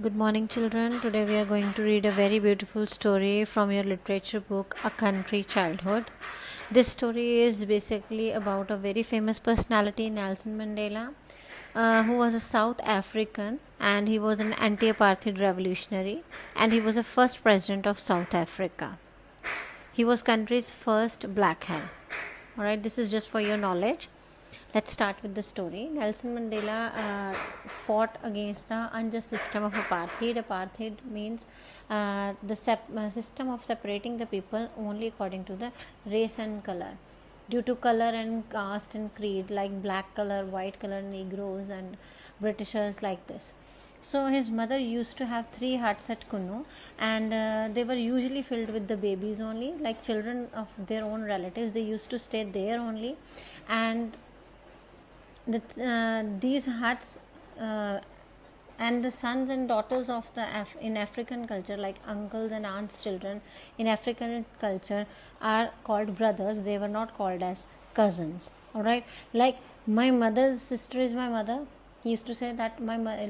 Good morning, children. Today we are going to read a very beautiful story from your literature book, A Country Childhood. This story is basically about a very famous personality, Nelson Mandela, who was a South African, and he was an anti apartheid revolutionary, and he was the first president of South Africa. He was country's first black man. Alright, this is just for your knowledge. Let's start with the story. Nelson Mandela fought against the unjust system of apartheid. Apartheid means the system of separating the people only according to the race and color. Due to color and caste and creed, like black color, white color, Negroes, and Britishers, like this. So his mother used to have 3 huts at Kunu, and they were usually filled with the babies only, like children of their own relatives. They used to stay there only, and these huts and the sons and daughters of the in African culture, like uncles and aunts' children in African culture, are called brothers. They were not called as cousins. All right, like my mother's sister is my mother. He used to say that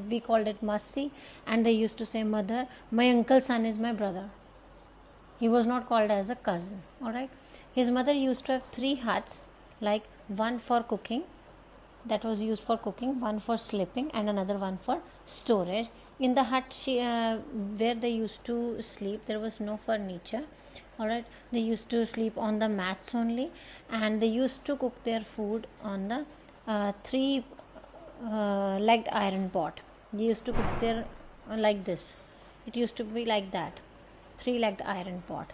we called it Masi, and they used to say mother. My uncle's son is my brother. He was not called as a cousin. All right, his mother used to have 3 huts, like one for cooking, that was used for cooking, one for sleeping, and another one for storage. In the hut where they used to sleep, there was no furniture. All right, they used to sleep on the mats only, and they used to cook their food on the 3 legged iron pot. They used to cook their like this. It used to be like that, 3 legged iron pot,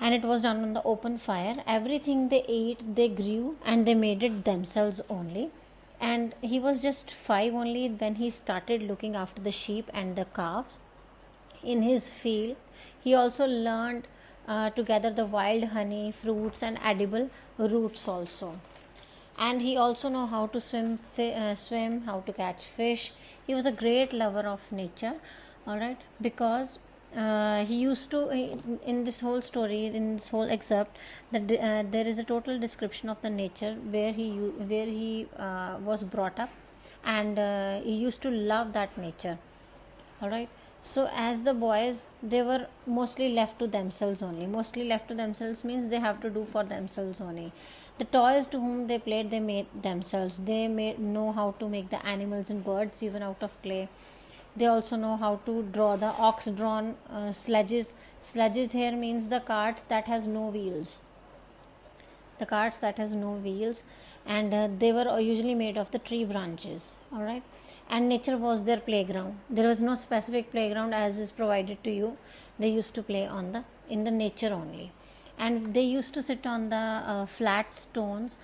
and it was done on the open fire. Everything they ate, they grew and they made it themselves only. And he was just 5 only when he started looking after the sheep and the calves in his field. He also learned to gather the wild honey, fruits, and edible roots also. And he also know how to swim, how to catch fish. He was a great lover of nature. All right, because he used to in this whole story, in this whole excerpt, that there is a total description of the nature where he was brought up, and he used to love that nature. All right, so as the boys, they were mostly left to themselves only. Mostly left to themselves means they have to do for themselves only. The toys to whom they played, they made themselves. They know how to make the animals and birds even out of clay. They also know how to draw the ox drawn sledges here means the carts that has no wheels. The carts that has no wheels, and they were usually made of the tree branches. All right, and nature was their playground. There was no specific playground as is provided to you. They used to play in the nature only, and they used to sit on the flat stones.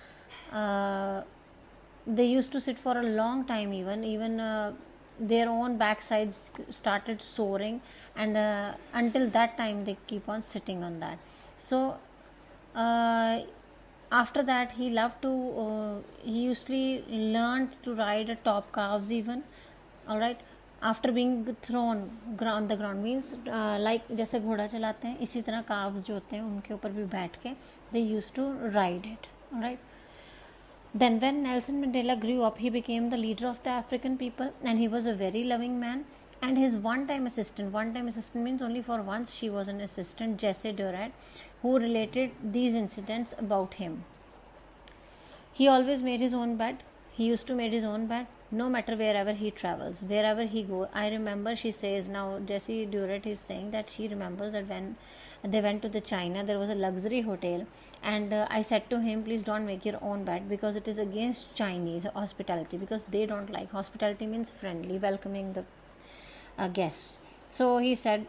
They used to sit for a long time, even their own backsides started soaring, and until that time they keep on sitting on that. So after that, he loved to he usually learned to ride atop calves even. All right, after being thrown ground, the ground means like जैसे घोड़ा चलाते हैं, इसी तरह calves जो होते हैं उनके ऊपर भी बैठ के they used to ride it. All right, then when Nelson Mandela grew up, he became the leader of the African people, and he was a very loving man. And his one-time assistant means only for once she was an assistant, Jesse Durant, who related these incidents about him. He always made his own bed. He used to make his own bed no matter wherever he travels, wherever he go. I remember, she says, now Jessie Durant is saying that she remembers that when they went to the China, there was a luxury hotel, and I said to him, please don't make your own bed because it is against Chinese hospitality, because they don't like hospitality means friendly, welcoming the guests. So he said,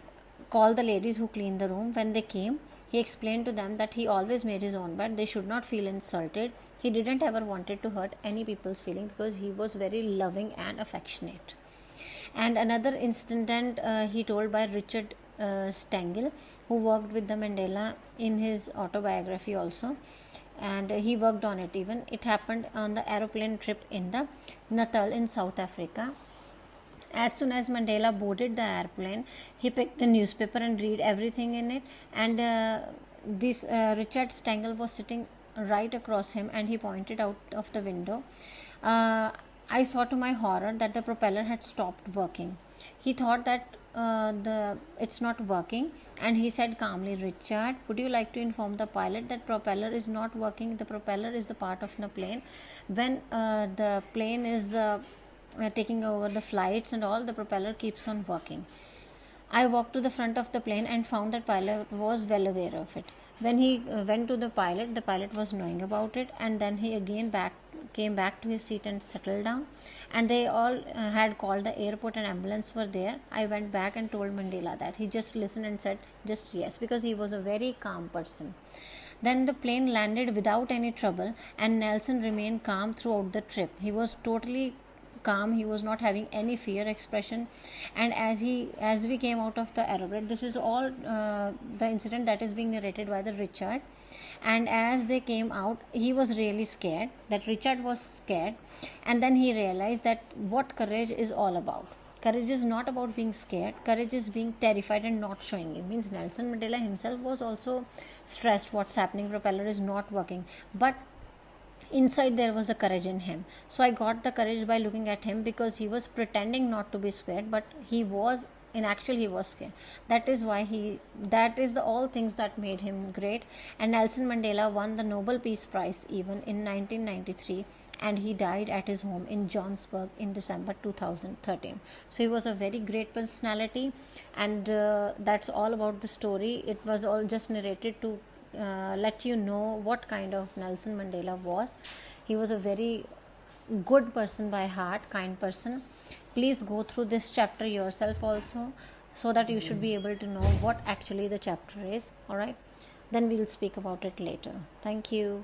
call the ladies who clean the room. When they came, he explained to them that he always made his own bed. They should not feel insulted. He didn't ever wanted to hurt any people's feeling because he was very loving and affectionate. And another incident he told by Richard Stengel, who worked with the Mandela in his autobiography also, and he worked on it even. It happened on the aeroplane trip in the Natal in South Africa. As soon as Mandela boarded the airplane, he picked the newspaper and read everything in it. And this Richard Stengel was sitting right across him, and he pointed out of the window. I saw to my horror that the propeller had stopped working. He thought that the it's not working, and he said calmly, Richard, would you like to inform the pilot that propeller is not working? The propeller is the part of the plane. When the plane is taking over the flights and all, the propeller keeps on working. I walked to the front of the plane and found that pilot was well aware of it. When he went to the pilot was knowing about it, and then he again came back to his seat and settled down. And they all had called the airport, and ambulance were there. I went back and told Mandela that. He just listened and said just yes, because he was a very calm person. Then the plane landed without any trouble, and Nelson remained calm throughout the trip. He was totally calm. He was not having any fear expression. And as we came out of the aeroplane, this is all the incident that is being narrated by the Richard. And as they came out, he was really scared. That Richard was scared, and then he realized that what courage is all about. Courage is not about being scared. Courage is being terrified and not showing it. Means Nelson Mandela himself was also stressed. What's happening? Propeller is not working. But inside there was a courage in him. So I got the courage by looking at him, because he was pretending not to be scared, but he was, in actual, he was scared. That is why that is the all things that made him great. And Nelson Mandela won the Nobel Peace Prize even in 1993, and he died at his home in Johannesburg in December 2013. So he was a very great personality. And that's all about the story. It was all just narrated to let you know what kind of Nelson Mandela was. He was a very good person by heart, kind person. Please go through this chapter yourself also, so that you should be able to know what actually the chapter is. All right, then we'll speak about it later. Thank you.